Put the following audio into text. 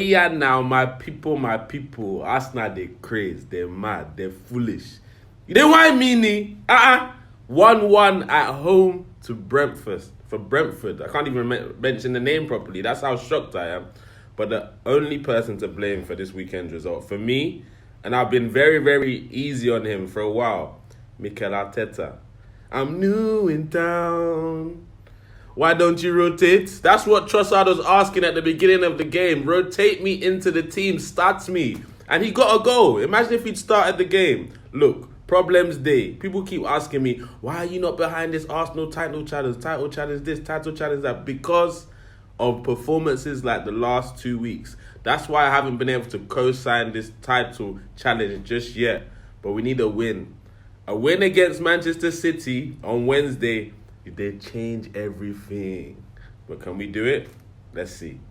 Yeah, now my people, Arsenal they crazy, they're mad, they're foolish. You know why meanie? 1-1 at home to Brentford. For Brentford. I can't even mention the name properly. That's how shocked I am. But the only person to blame for this weekend's result, for me, and I've been very, very easy on him for a while, Mikel Arteta. I'm new in town. Why don't you rotate? That's what Trossard was asking at the beginning of the game. Rotate me into the team, start me. And he got a goal. Imagine if he'd started the game. Look, problems day. People keep asking me, why are you not behind this Arsenal title challenge? Title challenge this, title challenge that. Because of performances like the last 2 weeks. That's why I haven't been able to co-sign this title challenge just yet. But we need a win. A win against Manchester City on Wednesday. They change everything. But can we do it? Let's see.